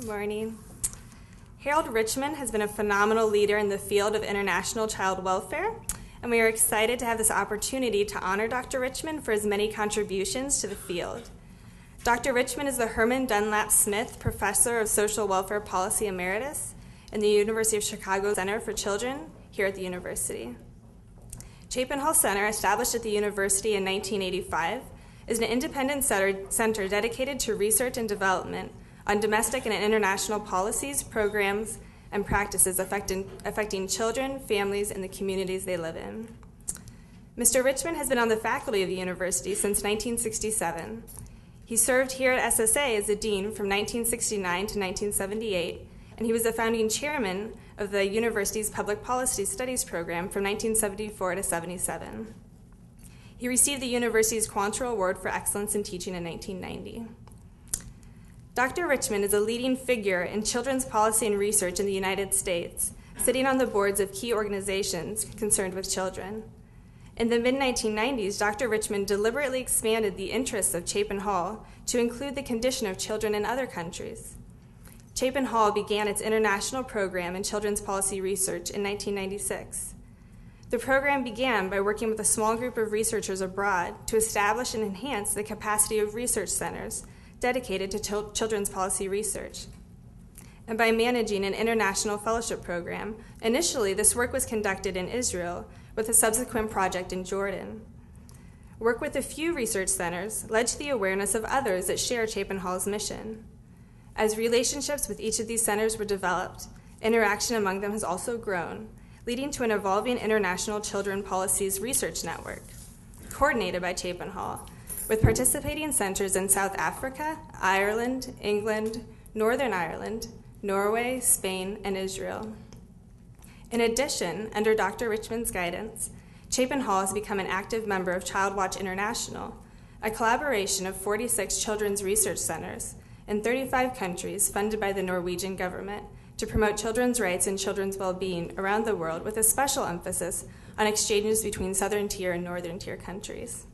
Morning. Harold Richman has been a phenomenal leader in the field of international child welfare, and we are excited to have this opportunity to honor Dr. Richman for his many contributions to the field. Dr. Richman is the Hermon Dunlap Smith Professor of Social Welfare Policy Emeritus in the University of Chicago Center for Children here at the university. Chapin Hall Center, established at the university in 1985, is an independent center dedicated to research and development on domestic and international policies, programs, and practices affecting children, families, and the communities they live in. Mr. Richman has been on the faculty of the university since 1967. He served here at SSA as a dean from 1969 to 1978, and he was the founding chairman of the university's Public Policy Studies program from 1974 to 77. He received the university's Quantrill Award for Excellence in Teaching in 1990. Dr. Richman is a leading figure in children's policy and research in the United States, sitting on the boards of key organizations concerned with children. In the mid-1990s, Dr. Richman deliberately expanded the interests of Chapin Hall to include the condition of children in other countries. Chapin Hall began its international program in children's policy research in 1996. The program began by working with a small group of researchers abroad to establish and enhance the capacity of research centers dedicated to children's policy research, and by managing an international fellowship program. Initially, this work was conducted in Israel, with a subsequent project in Jordan. Work with a few research centers led to the awareness of others that share Chapin Hall's mission. As relationships with each of these centers were developed, interaction among them has also grown, leading to an evolving international children policies research network, coordinated by Chapin Hall, with participating centers in South Africa, Ireland, England, Northern Ireland, Norway, Spain, and Israel. In addition, under Dr. Richman's guidance, Chapin Hall has become an active member of Child Watch International, a collaboration of 46 children's research centers in 35 countries funded by the Norwegian government to promote children's rights and children's well-being around the world, with a special emphasis on exchanges between Southern Tier and Northern Tier countries.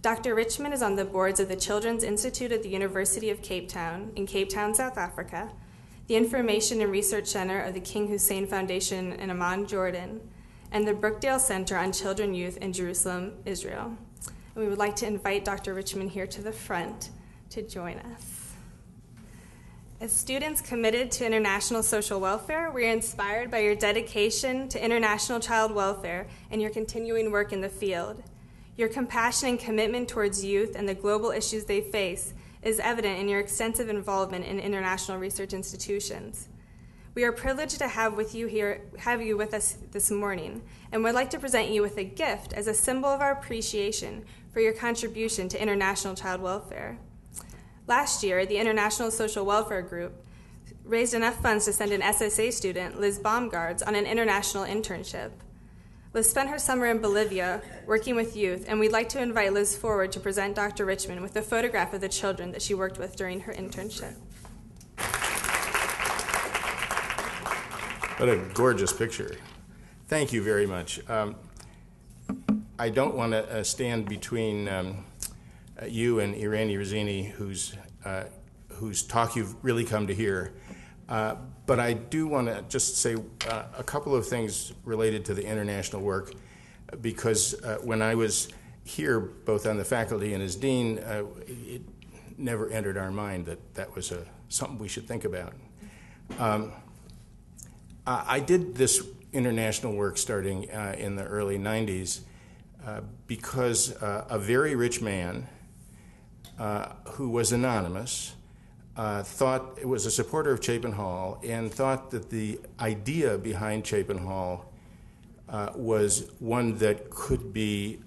Dr. Richman is on the boards of the Children's Institute at the University of Cape Town in Cape Town, South Africa, the Information and Research Center of the King Hussein Foundation in Amman, Jordan, and the Brookdale Center on Children Youth in Jerusalem, Israel. And we would like to invite Dr. Richman here to the front to join us. As students committed to international social welfare, we are inspired by your dedication to international child welfare and your continuing work in the field. Your compassion and commitment towards youth and the global issues they face is evident in your extensive involvement in international research institutions. We are privileged to have you with us this morning, and would like to present you with a gift as a symbol of our appreciation for your contribution to international child welfare. Last year, the International Social Welfare Group raised enough funds to send an SSA student, Liz Baumgards, on an international internship. Liz spent her summer in Bolivia working with youth, and we'd like to invite Liz forward to present Dr. Richman with a photograph of the children that she worked with during her internship. What a gorgeous picture. Thank you very much. I don't want to stand between you and Irani Razini, whose talk you've really come to hear. But I do want to just say a couple of things related to the international work, because when I was here, both on the faculty and as dean, it never entered our mind that that was something we should think about. I did this international work starting in the early 90s because a very rich man who was anonymous thought it was a supporter of Chapin Hall and thought that the idea behind Chapin Hall was one that could be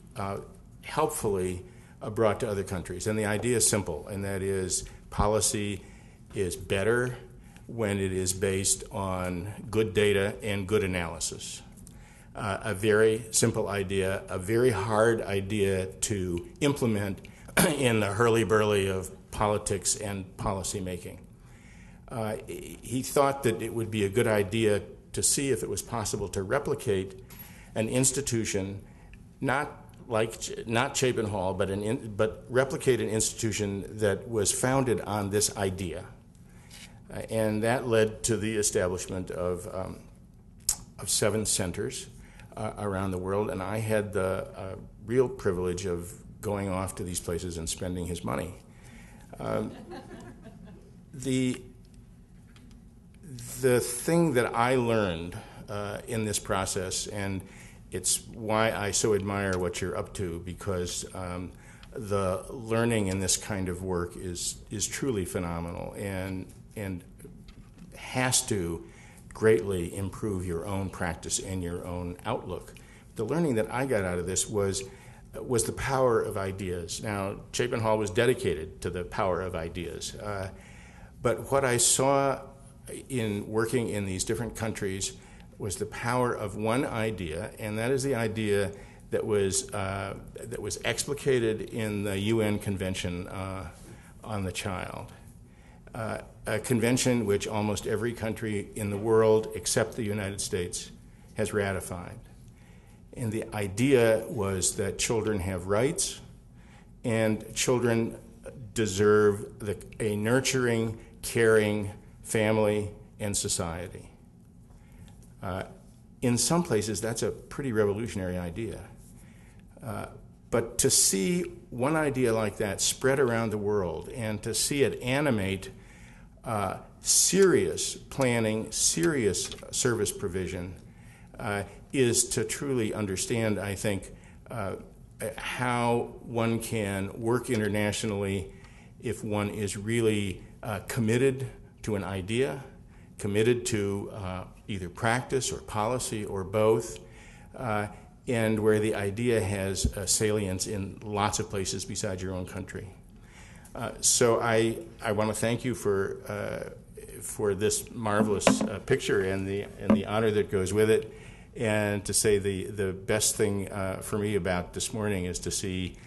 helpfully brought to other countries. And the idea is simple, and that is policy is better when it is based on good data and good analysis. A very simple idea, a very hard idea to implement in the hurly-burly of politics and policy making. He thought that it would be a good idea to see if it was possible to replicate an institution, not Chapin Hall, but replicate an institution that was founded on this idea. And that led to the establishment of 7 centers around the world, and I had the real privilege of going off to these places and spending his money. The thing that I learned in this process, and it's why I so admire what you're up to, because the learning in this kind of work is truly phenomenal and has to greatly improve your own practice and your own outlook. The learning that I got out of this was the power of ideas. Now, Chapin Hall was dedicated to the power of ideas, but what I saw in working in these different countries was the power of one idea, and that is the idea that was explicated in the UN Convention on the Child. A convention which almost every country in the world except the United States has ratified. And the idea was that children have rights and children deserve a nurturing, caring family and society. In some places, that's a pretty revolutionary idea. But to see one idea like that spread around the world and to see it animate serious planning, serious service provision, is to truly understand, I think, how one can work internationally if one is really committed to an idea, committed to either practice or policy or both, and where the idea has salience in lots of places besides your own country. So I want to thank you for this marvelous picture and the honor that goes with it, and to say the best thing for me about this morning is to see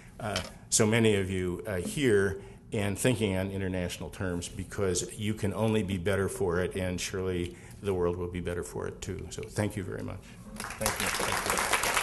so many of you here and thinking on international terms, because you can only be better for it, and surely the world will be better for it too. So thank you very much. Thank you. Thank you.